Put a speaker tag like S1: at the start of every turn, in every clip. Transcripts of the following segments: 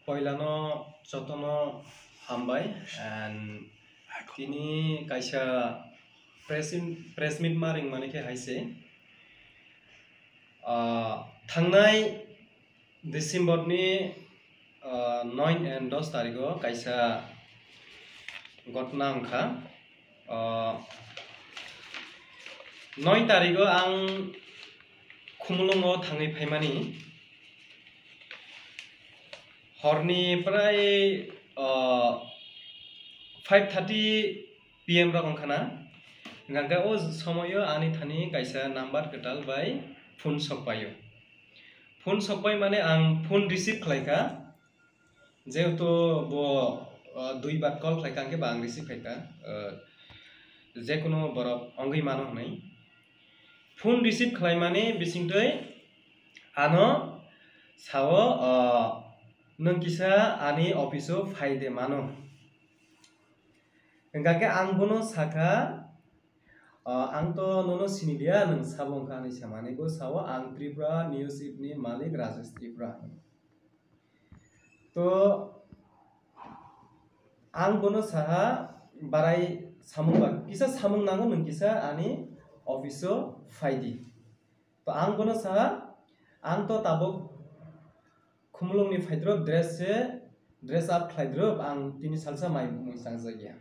S1: Poilano Chotono Hambai and Kini Kaisha press meet maring manike haise Thangnai December ni 9 and 10 tarigo Kaisha Gotna angka 9 tarigo ang Khumulungo thangai phaimani Horni prai 5:30 PM ra angkhana ngangka o somoyo ani thani kaisa number ketal by phone sokpayo phone sokpai mane ang phone receive khlaika jehetu bo dui bat call khlaika angke bang receive khlaika je kono borok ongui mano hnai phone receive khlai mane bisingtoi ano sao nung kisa ani office faide mano engkake ang bono saka ang to nono sinidia nung sabong kani samane go sawa ang Tripura News Ipni Malik Rajesh Tripura to ang bono saha barai samung ba kisa samung nango nung kisa ani office faidi to ang bono saha ang to tabok Khumulung ni faidrop dress up khlaidrop ang tini salsa mai muisang jagya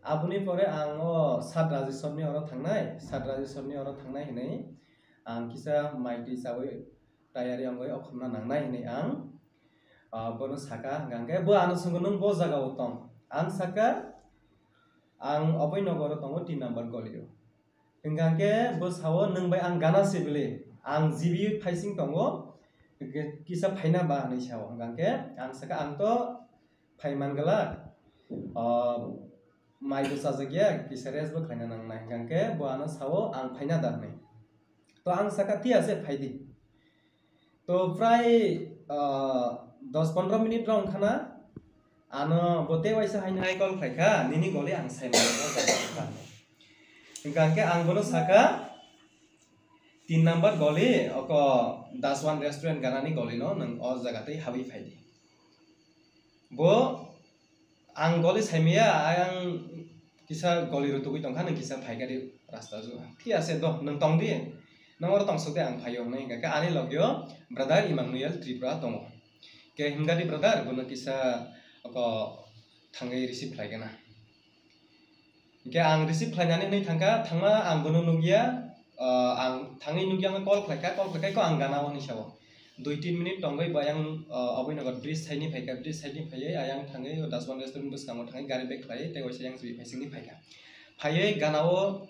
S1: abuni pore ang sat rajeshwarni oro thangnai hinai ang kisa maiti sawi tayari angoi okhomna nangnai hinai ang bono saka hangke bo ano sungunung bo jaga utong ang saka ang oboi nogoro tongo 3 number golio hangke bo sawo nungbai ang gana sibili ang jibi phaising tongo kisa phaina ba ni sawo hangke ang saka ang to phaiman gala mai do sajagya kisa res bo khaina nang nai hangke bo ano sawo ang phaina darne to ang saka ti ase phaidi to prai 10-15 minute rong khana ano bote waisa haina hai call khaika nini gole ang sai mai hangke ang bono saka 3 number goli oko Daswan restaurant ganani goli no nang o jagatei habi phaidi bo ang goli saimia ang kisa goli rutugui tongkha nang kisa phaigari rasta ju thi ase do nang tongdi nang oro tongsokte ang phayo nai ka ani logyo brother Emmanuel Tripura tongo ke hingadi brother bono kisa oko thangai receive khlaigena ke ang receive khlainani nei thangma ang bono nugia ang thangai nugia call khlaika ko ang gana oni sawo 2-3 minute tongbai bayang oboi nagar bridge saini phaika bridge saini phaiye ayang thangai Daswan restaurant buskamo thangai gari bag khlai te oise yang sui phaisingni phaika phaiye ganao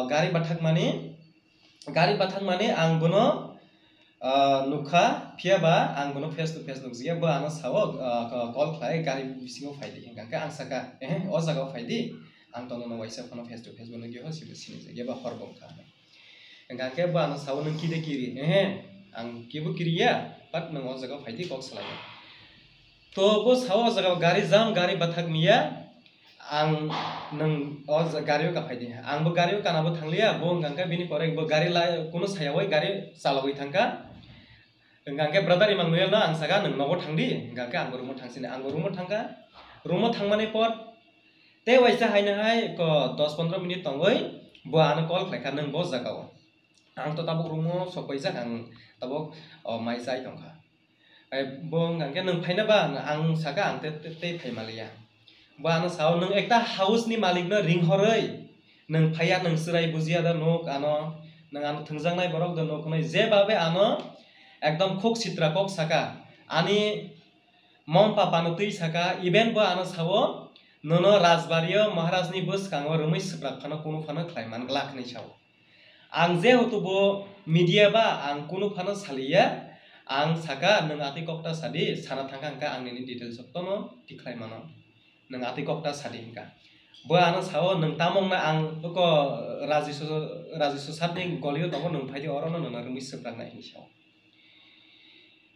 S1: gari bathak mane ang bono nukha phiaba ang bono face to face nukjiya bo ano sawo call khlai gari bisingo phaidi hingka ang saka o jaga phaidi ang tono no waisa phono face to face bono gyo sibe sini jagya ba horbong kha Engkake ba ano sawo nang kide kiri ang kibu kiriya pat nang o jaga phaidi kok salaya to bo sawo jaga gari jam gari bathak miya ang nang o gari ka phaidi ang bo gari kana bo thanglia bo engkake bini pore bo gari la kuno sayawai gari salawai thangka engkake brother Emmanuel na ang saga nang nogo thangdi engkake ang rumo thangsine ang rumo thangka rumo thangmani por te waisa haina hai ko 10-15 minute tongoi bo ano call khlaika nang bo jagao ang to tabuk rumo sokpaijak ang tabuk mai jai tongkha bo ngangke nang phaina ba ang saka ang te phaimalia ba ano sao nang ekta house ni malik no ring horoi nang phaya nang sirai bujia da nok ano nang ano thungjangnai borok da nok nai je babe ano ekdom khok sitra kok saka ani mom papa no tui saka event ba ano sao nono rajbario maharajni bus kango rumai sprak phano kono phano khlaiman glak nei sao ang je hotu bo media ba ang kuno phano salia ang saka nang ati kokta sadi sana thangka angka ang ni details oktono tiklai mano nang ati kokta sadi angka bo ano sao nang tamong na ang ko rajiso satni golio tongo nang phaidi orono nang rumi seprak na ini sao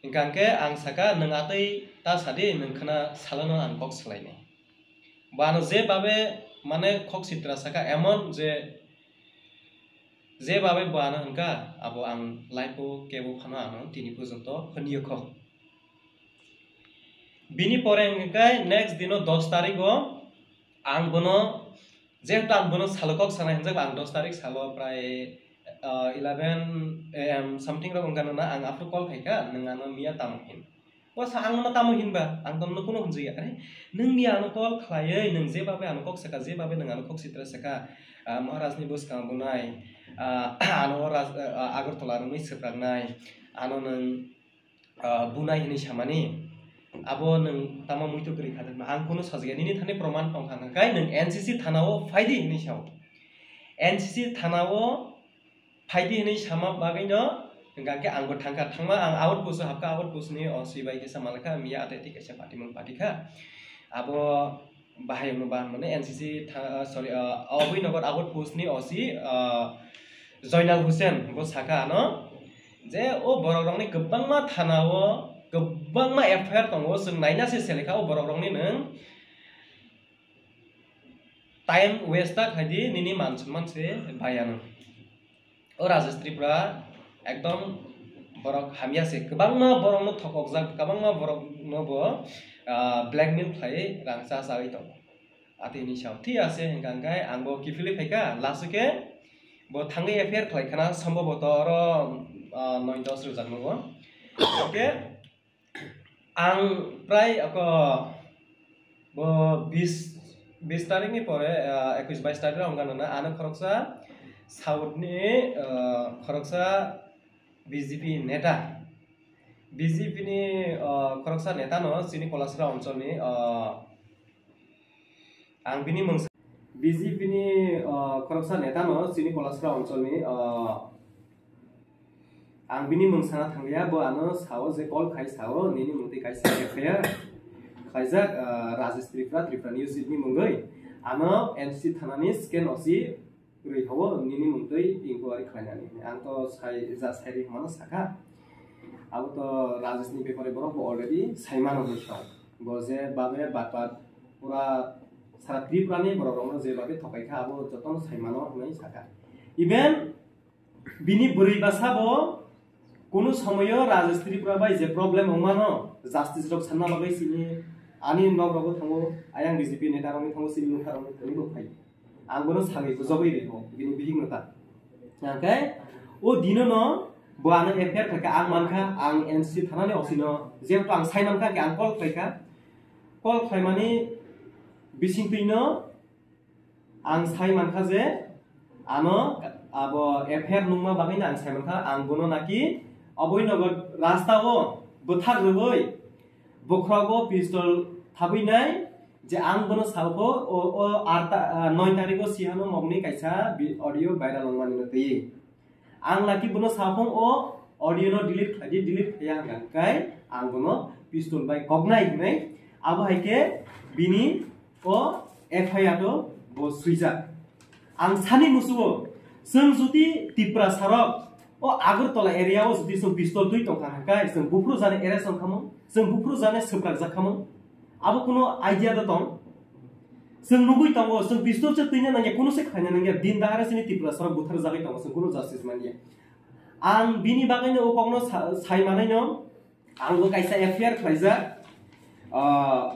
S1: angka ang saka nang ati ta sadi nang khana salano ang kok selaini bo ano je babe mane khok sitra saka emon je babe bo ano angka abo ang live kebo phano ano tini pojonto phaniyo kho bini pore engkai next dino 10 tarik go ang bono jehetu ang bono salokok sana hinjak ang 10 tarik salo prai 11 am something rok ongkana na ang after call khaika nangano mia tamohin o sa ang na tamohin ba ang ton kuno hunjia are nang mia ano call khlaiei nang je babe ano kok saka je babe nang ano kok sitra saka maharaj ni bos kang bunai ano ras agartala rungni sepragnai ano nang bunai hini samani abo nang tama muito kri khadan ang kono sajga nini thane proman tongkhang kai nang NCC thanao faidi hini saw NCC thanao faidi hini sama bagai no ngake anggo thangka thangma ang out pus hapka out pus ni sibai ke samalaka mia ateti ke party mong party kha abo bahai no ban mane NCC sorry abui nogor out pus ni osi Zainal Hussein bo saka no je o borok rong ni gobbangma thanao gobbangma FIR tongo जों नायना से सेलेखा o borok rong ni nang time waste ta khadi nini मान सम्मान से बायानो o Rajesh Tripura ekdom borok hamia se गोबांमा borok no thokokjak गोबांमा borok no bo blackmail khlai rangsa sawi tong atini saw thi ase hengkangkai angbo kifili phaika lasuke bo thangai FIR khlai khana sambhaboto ro 9-10 rojak no oke ang prai ako bo 20 tarik ni pore 21-22 tarik ongkana na ana khoroksa South ni khoroksa BJP neta BJP ni khoroksa neta no sini Kolasra oncol ni ang bini mangsa BJP ni khoroksa neta no sini Kolasra oncol ni ang bini mangsana thangya bo ano sawo je call khai sawo nini mungti kai sa FIR khaijak Rajesh Tripura News ni mungoi ano NCC thanani scan osi rui hawo nini mungtoi inquiry khlainani ang to sai ja sairi mano saka abo to Rajesh ni paper borok already saimano hisau bo je babe batpat pura sara Tripura ni borok rong je babe thokai kha abo joton saimano hnai saka even bini buri basabo কোনো সময়ও Rajesh Tripura bai je problem hongmano justice rok sanna bagai sini ani nograbo thango ayang BJP neta rong thango sini mukha rong thani bo phai angbono sangai bujobai reho bini bihing nota angkai o dino no bo ano FIR thaka ang manka ang NCC thanani osino jeto ang sai manka ke ang call khaimani bising pino ang sai manka je ano abo FIR nungma bagai na ang sai manka ang bono naki aboi nogor rasta o bothar roi bokrago pistol thabinai je ang bono salko o 9 tariko sihano mogni kaisa audio viral ongmani noti ang laki bono sapong o audio no delete ya kai ang bono pistol bai kognai hnai abo haike bini o FIR to bo suija ang sani musuo जों जुदि Tripura sarok o Agartala area o जुदि जों pistol dui tongkha hakai जों bufru jane area songkhamo जों bufru jane seprak jakhamo abo kuno idea da tong जों nugui tongo जों pistol che tuina nangya kuno se khaina nangya din dahara sini Tripura sarok buthar jagai tongo जों kuno justice mania ang bini bagaino o kongno sai manaino ang bo kaisa FIR khlaija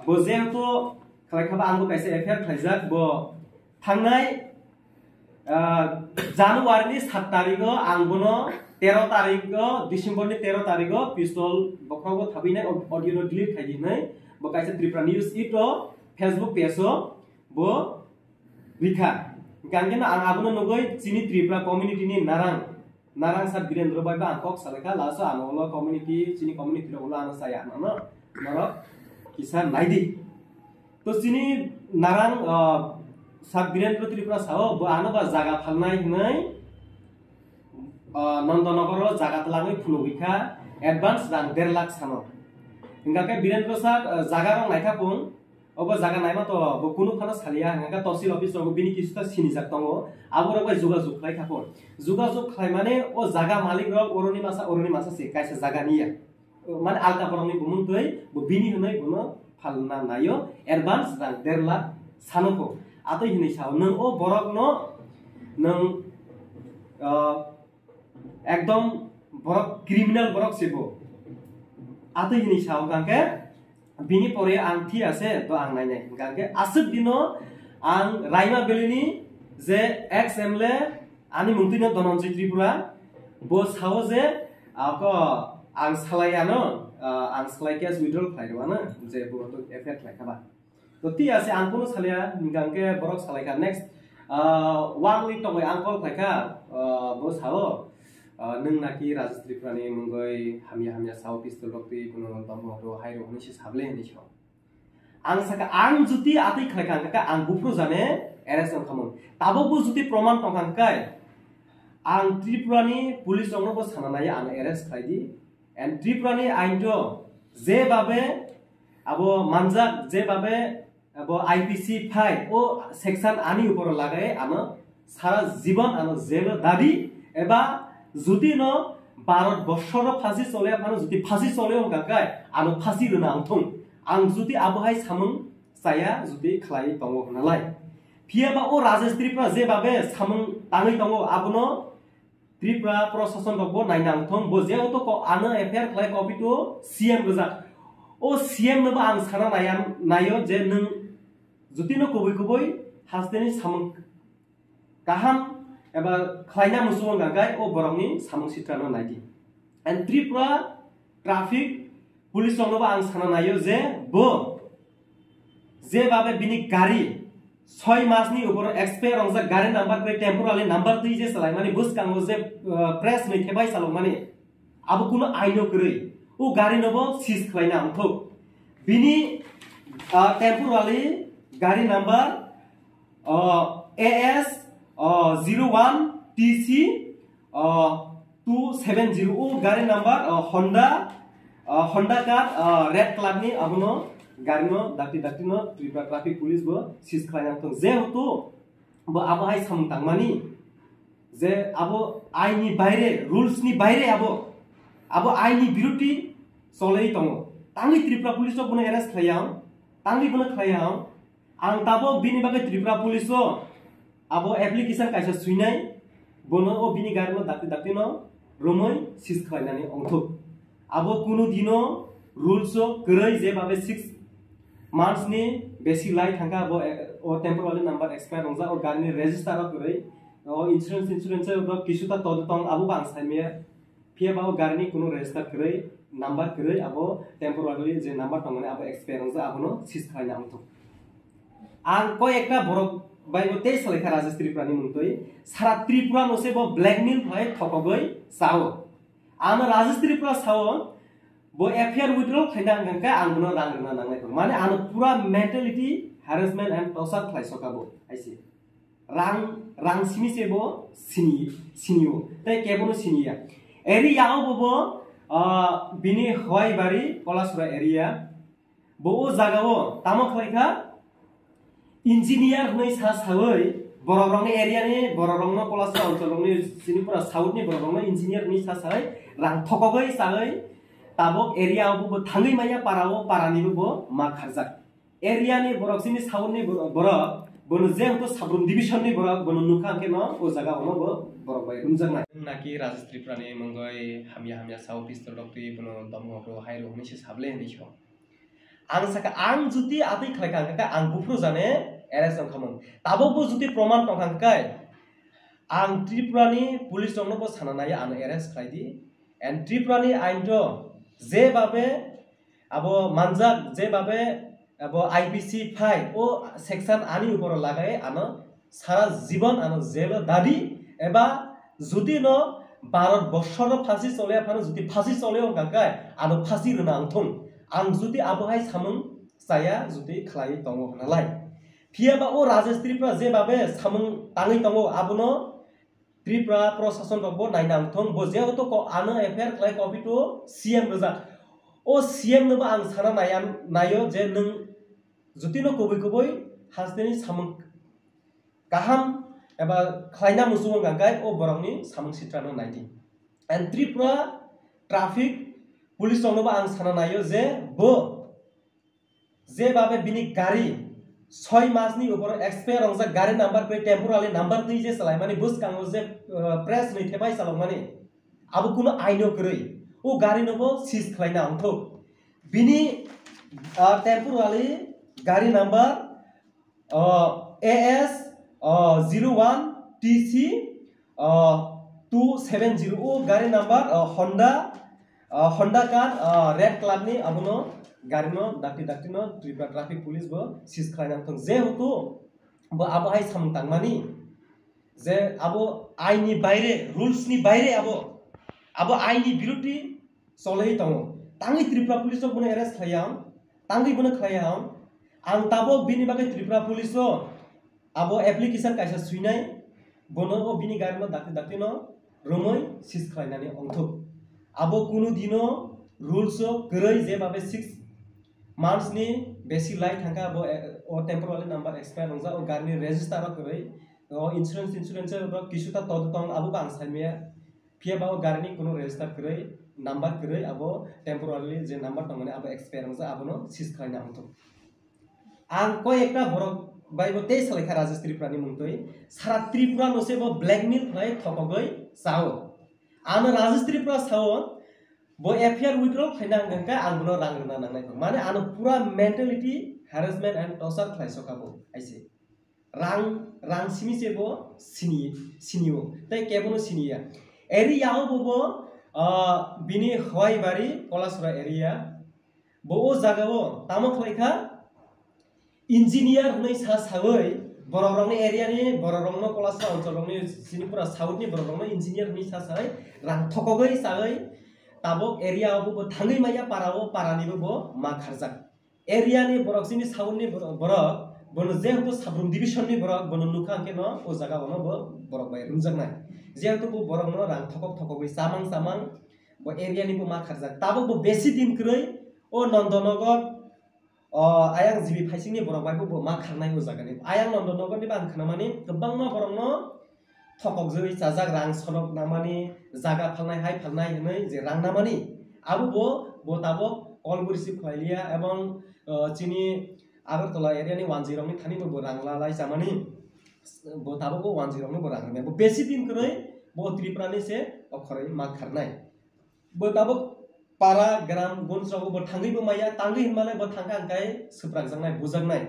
S1: bo jeto khlaikaba ang bo kaisa FIR khlaija bo thangnai Januari ni 7 tarik ang bono 13 tarik December ni 13 tarik pistol bokrago thabinai audio no delete khai dinai bo kaisa Tripura News ito Facebook page bo likha gangena ang abono nogoi chini Tripura community ni narang sat Birendra bai ba angkok saleka laso anolo community chini community ro ula saya no kisan naidi to chini narang Sat Birendra Tripura sao bo ano ba jaga phalnai hnai Nandanagar jaga tlangai phulogikha advance rang 1.5 lakh sano hingake Birendra sat jaga rong naikha pung obo jaga naima to bo kuno khana salia hingaka tahsil office ro bini kisuta sinijak tongo abo ro bai jogajog khlai khapon jogajog khlai mane o jaga malik ro oroni masa se kaisa jaga niya mane alka porongni bumuntoi bo bini hnai bono phalna nayo advance rang 1.5 lakh sano ko atau ini sao neng o borok no neng ekdom borok criminal borok sebo atau ini sao kangke
S2: bini pore ang thi ase to ang nainai hingkangke asuk dino ang Raima Valley je ex MLA ani mungtino Dhananjay Tripura bo sao je ako ang salaiano ang salaikas withdrawal khlairwana je bo to effect khlaikaba to ti ase ang kono salia hingkangke borok salaika next 1 week to ang kol khlaika bo sao nung naki Rajas Tripurani mungoi hamia sao pistol rokti kuno tombo to hairo honi se sable ni so ang saka ang juti ati khlaikang ka ang bufro jane arrest khamon tabo bu juti proman tongkang kai ang Tripurani police ongno bo sananaya ang arrest khaidi and Tripurani ainto je babe abo manjak je babe abo IPC 5 o section ani upor lagai ano sara Jibon ano jelo dadi eba যদি ন ভারত বর্ষর ফাঁসি চলে আনো যদি ফাঁসি চলেও গাকাই আনো ফাঁসি রনা আংথং আং যদি আবহাই সামং চায়া যদি খালাই দङ হনালাই ফিয়াবা ও রাজেশ ত্রিপুরা যে ভাবে সামং তাঙै দङ আবনো ত্রিপুরা প্রশাসন রকবো নাইনা আংথং বো যে তো আনো এফআইআর খালাই কপি তো সিএম গজা ও সিএম নবা আং সানা নাयो যে নং যদি ন কবই হাসদেনি সামং গাহাম एबा खायना मुसुमन गागाय ओ बरंनि सामं सित्रानो नायदि एन्ड त्रिपुरा ट्राफिक पुलिस संगबा आं साना नायो जे बाबे बिनि गाड़ी 6 मासनि उपर एक्सपायर रंजा गाड़ी नंबर पे टेम्पोराली नंबर 2 जे सलाय माने बुस कांगो जे प्रेस नै थेबाय सालो माने अब कुनो आइनो गरै ओ गाड़ी नबो सिज खायना आंथो बिनि टेम्पोराली गाड़ी number AS 01 TC 270 o gari number Honda car red color ni abono gari no dakti no Tripura traffic police bo sis khlaina thong je hoto bo abo hai samtang mani je abo aini baire rules ni baire abo aini biruti solei tongo tangi Tripura police bono arrest khlayam tangi bono khlayam ang tabo bini bagai Tripura police abo application kaisa suinai bono o bini garno dakti no romoi sis khlainani ongthok abo kuno dino rules o grai je babe 6 months ni besi lai thanga abo o temporary number expire rongja o garni register o grai o insurance o kisuta todotong abo bang saime pia ba o garni kuno register grai number grai abo temporary je number tongane abo expire rongja abo no sis khlaina ongthok ang ko ekta borok बाइबो ते सलेखा राजस त्रिपुरानि मुंतोय सारा त्रिपुरा नसे बो blackmail भय थकगै Sao आम राजस Tripura Sao बो FIR withdrawal खाइना गंका आंगनो रांगना नांगनाय माने आनो पूरा मेंटालिटी हैरेसमेंट एंड टॉर्चर खाइ सकाबो आइसे रां सिमिसे बो सिनियो तै केबनो सिनिया एरियाओ बो बिनि हवाईबारी कलासुरा एरिया बो जागाओ तामो खलाइखा इंजीनियर नै सा सावै बररंनि एरिया नि बररंनो कलासुरा अञ्चलनि सिनिपुरा साउथ नि बररंनो इंजीनियर नि सा साय रां थकगै सागै ताबक एरिया बो थांगै माया पाराओ पारानि बो मा खारजा एरिया नि बरक्सिनि साउथ नि बरक बनो जे हतो साब्रुम डिविजन नि बरक बनो नुखा के न ओ जागा ono बो बरक बाय रुमजांनाय नाकि राजस त्रिपुरानि मंगय हामिया साउथ पिस्तल डक्टि बनो दमगो हाइरो हनिसे साबले हनिसो आं साका आं जुति आदै खलायखांका आं बुफ्रु जाने एरेस्ट खामोन ताबो जुति प्रमाण तंखांकाय आं त्रिपुरानि पुलिस दंनो सानानाय आं एरेस्ट खायदि एन्ड त्रिपुरानि आइनतो जे बाबे आबो मानजाक जे बाबे आबो IPC 5 ओ सेक्शन आनि उपर लागाय आनो सारा जीवन आनो जेल दादी एबा जुति न भारत बर्षर फांसी चले फानो जुति फांसी चले गांकाय आनो फांसी रना आंथं आं जुति आबहाय सामं साया जुति खलाय दङ हनालाय फियाबा ओ राजेश त्रिपुरा जे बाबे सामं ताङै दङ आबनो त्रिपुरा प्रशासन रबो नायनांथं बजे तो आनो एफआईआर खलाय कपि तो सीएम रजा ओ सीएम नबा आं साना नायो जे नों जुति न कबै हासदेनि सामं गाहाम एबा खलायना मुसुमन गांगाय ओ बरंनि सामं सित्रानो नायदि एन्ड त्रिपुरा ट्राफिक पुलिस संगबा आं साना नायो जे बाबे बिनि गाड़ी 6 मासनि उपर एक्सपायर रंजा गाड़ी नंबर पे टेम्पोराली नंबर 2 जे सलाय माने बुस कांगो जे प्रेस नै थेबाय सालो माने आबो कुनो आइनो गरै ओ गाड़ी नबो सिज खलायना आंथो बिनि temporarily gari number AS 01 TC 270 o gari number Honda car red club ni abono gari no dakti no Tripura traffic police bo sis khlainang thong je hutu bo abo hai samtang mani je abo aini baire rules ni baire abo aini biruti solei tongo tangi Tripura police bono arrest khaiyam tangi bono khaiyam ang tabok bini bagai Tripura police abo application kaisa suinai bono o bini gari no dakti no romoi sis khlainani ongthuk abo kunu dino rules koroi je babe 6 months ni besi lai thangka abo o temporary number expire ongja o gari ni register koroi o insurance ro kisuta todtong abo bang saimia pia ba o gari ni kuno register koroi number koroi abo temporarily je number tongmane abo expire ongja abo no sis khlaina ongthuk ang ko ekta borok bai bo tei salai kha Rajesh Tripura ni mungtoi sara Tripura no se bo blackmail khlai thokogoi sao ano Rajesh Tripura sao bo FIR withdrawal khaina ngka ang bono rang runa nangnai mane ano pura mentality harassment and torture khlai sokabo aise rang simi se bo sinio tai kebono sinia area bo bini hwai bari Kolasura area bo o jaga o tamo khlaikha engineer hunai sa sawai bororong area ni bororong no Kolasura oncholong ni sinipura south ni bororong engineer ni sa sai rang thokogoi sagai tabok area bo thangai maya parao parani bo ma kharjak area ni borok sini south ni borok bono jehetu sabrum division ni borok bono nukha ke no o jaga bono bo borok bai rumjak nai jehetu bo borok no rang thokogoi samang bo area ni bo ma kharjak tabok bo besi din kroi o Nandanagar ayang jibi phaising ni borok bai bo ma kharnai o jaga ni ayang Nandanagar ni ban khnamani gobang ma borok no thokokjoi chajak rang sorok namani jaga phalnai hai phalnai hinai je rang namani abo bo tabok call receive khailia ebong chini Agartala area ni 10 ni thani bo rang lalai jamani bo tabok 10 ni bo rang bo besi din kroi bo Tripura ni se okhorai ma kharnai bo tabok para gram gonsrok bo thangai bo maya tangai hinmale bo thangka angkai suprak jangnai bujaknai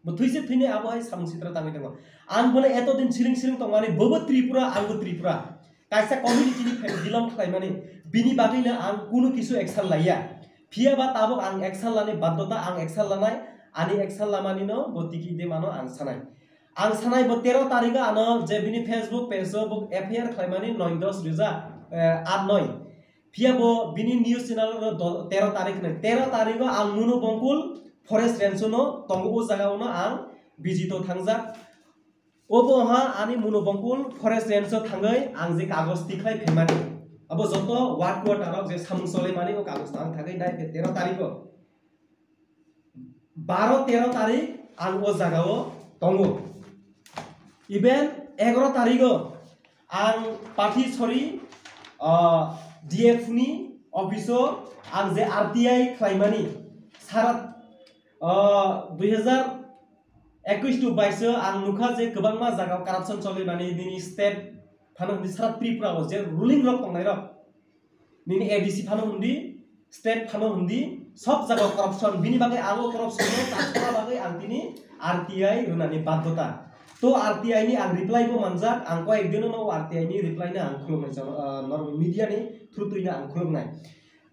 S2: bo thuise thine abo hai samsitra tangai dong ang bole eto din siling tongmani bobo Tripura angbo Tripura kaisa community ni dilom khlaimani bini bagina ang kuno kisu action laiya phia ba tabok ang action lani baddhota ang action lanai ani action lamani no bo tiki de mano ang sanai bo 13 tarikha ano je bini Facebook page bo FIR khlaimani 9-10 ruja 8-9 phia bo bini news channel ro 13 tarik ne 13 tarikha ang muno bongkul forest range no tongo o jaga no ang bijito thangjak obo ha ani muno bongkul forest range thangai ang je kagos tiklai phemani abo joto ward quarter je samungsole mani o kagos tang thagai dai 13 tarikho 12-13 tarik ang o jaga o tongo even 11 tarikho ang pathi chori DF ni office ang je RTI khlaimani sara 2021 to 22 ang nukha je gobangma jaga corruption cholimani dini state phano hundi sara Tripura o je ruling rok tongnai rok nini ADC phano hundi state phano hundi sob jaga corruption bini bagai ango corruption no tasra bagai ang tini RTI runani baddhota to RTI ni ang reply bo manjak ang ko ekdino no RTI ni reply na ang khulumnai normal media ni through tuina ang khulumnai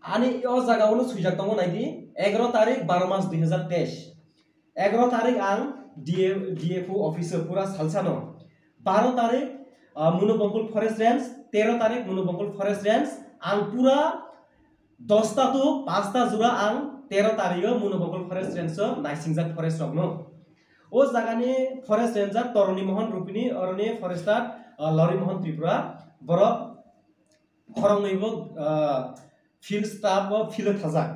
S2: ani o jaga ono suijak tongo nai di 11 tarik 12 March 2023 11 tarik ang DFO officer pura salsano 12 tarik Muno Bongkul forest range 13 tarik Muno Bongkul forest range ang pura 10 ta to 5 ta jura ang 13 tarik Muno Bongkul forest range naisingjak forest rok no o jaga ni forest ranger Toroni Mohan Rupini oroni forester Lori Mohan Tripura borok khorong bo field staff bo field thajak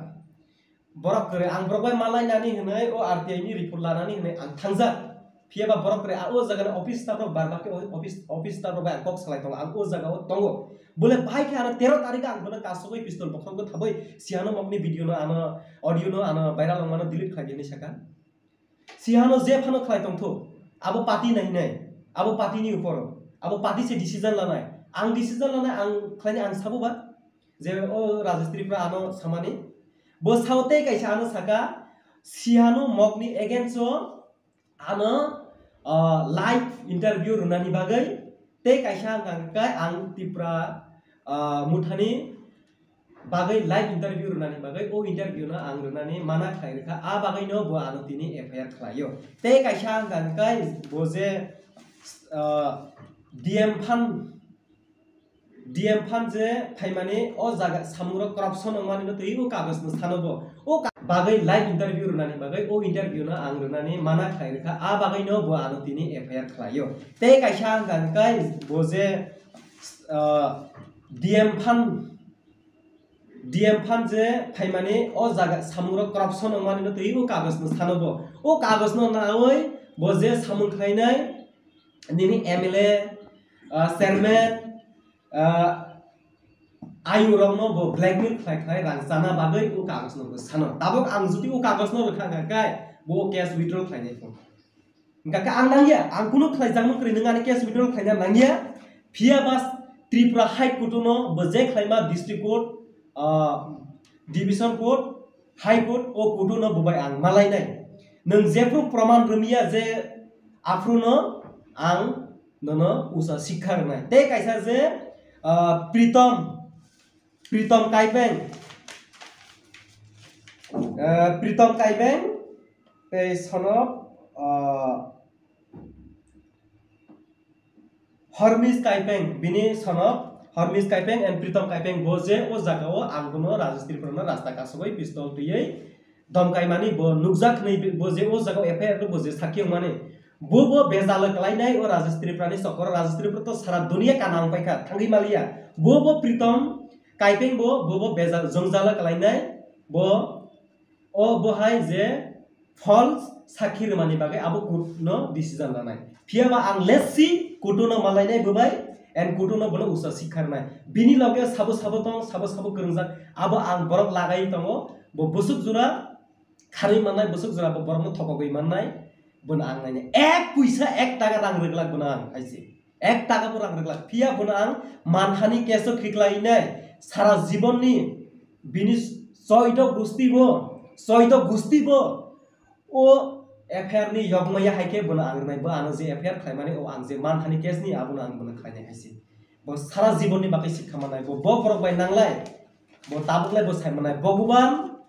S2: borok kore ang borok bai malai nani hinai o RTI ni report lanani hinai ang thangjak phiaba borok kore o jaga ni office staff rok barbake office staff rok bai kok salai tongo ang o jaga o tongo bole bai ke ana 13 tarikha ang bole kasogoi pistol bokhong ko thaboi siano mokni video no ana audio no ana viral mano delete khai dini saka siano je phano khlai tongtho abo party nai abo party ni upor abo party se decision lanai ang khlaini ang sabu ba je o Rajesh Tripura ano samani bo saute kaisa ano saka Siano mokni against ano live interview runani bagai te kaisa angkai ang tipra muthani bagai live interview runani bagai o interview na ang runani mana khairkha a bagai no bo ano tini FIR khlayo te kaisa angkai boje DM fan je thaimani o jaga samuro corruption mani no tei o kagos no thanobo o bagai live interview runani bagai o interview na ang runani mana khairkha a bagai no bo ano tini FIR khlayo te kaisa angkai boje DM fan je thaimani o jaga samuro corruption mani no tei o kagos no thanobo o kagos no naoi boje samung khainai nini MLA chairman ayu rong no bo blackmail khai rang sana bagai o kagos no sano tabok ang judi o kagos no rekha kai bo cash withdrawal khai nei phone ngaka ang nangya ang kuno khai jangmo kri nangani cash withdrawal khai na nangya phia bas Tripura High Court no bo je khai ma district court division court high court o court no bo bai ang malai nai nang jepro praman rumia je afruno ang nono usa sikhar nai te kaisa je Pritam Kaibeng te sonop Hormis Kaibeng bini sonop Hormis Kaibeng and Pritam Kaibeng boje o jagao anggono Rajastri prana rasta kasoi pistol tuyei domkai mani bo nukjak nei boje o jagao FIR ro boje sakyong mani bo bezala kalainai o Rajastri prani sokor Rajastri to sara dunia kanang paikha thangi malia bo Pritam Kaibeng bo bezal jongjala kalainai bo o bohai je false sakhi mani bagai abo court no decision lanai phiaba ang let's see court no malainai bobai and court no bono usa sikharnai bini loge sabo tong gerungjak abo ang borok lagai tongo bo busuk jura khari manai busuk jura bo borok no thokogoi manai bona ang nai ek puisa ek taka rang reglak bona ang aise ek taka bo rang reglak phia bona ang manhani keso khiklai nai sara jibonni bini soito gusti bo o FIR ni yogmaya haike bona ang nai bo ano je FIR khlaimani o ang je manhani kes ni abona ang bona khlainai haise bo sara jibonni bakai sikhamanai bo borok bai nanglai bo tabuklai bo saimanai bhagwan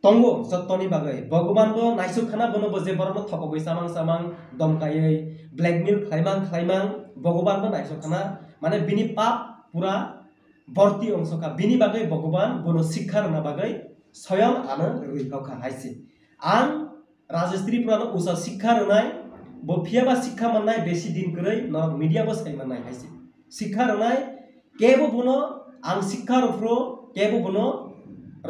S2: tongo jottoni bagai bhagwan bo naisuk khana bono bo je borok thokogoi samang domkai blackmail khlaimang bhagwan bo naisuk khana mane bini pap pura borti অংশকা bini bagai bhagwan bono sikkha na bagai soyam ano ruikauka haise ang Rajastri prano usa sikkha runai bo phiaba sikkha mannai besi din krei no media bo sai mannai haise sikkha runai kebo bono ang sikkha ropro kebo bono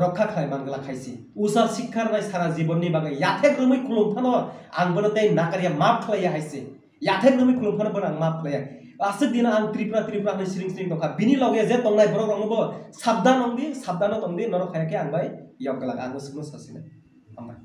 S2: rokha khlaimang gala khaise usa sikkha runai sara jibonni bagai yathek rumai khulumphano ang bono tei nakaria map khlaya haise yathek rumai khulumphano bono ang map khlaya asik dina ang Tripura ni sering toka bini loge je tongnai borok rong bo sabdan tongdi noro khayake ang bai yok galak ang sunu sasina amai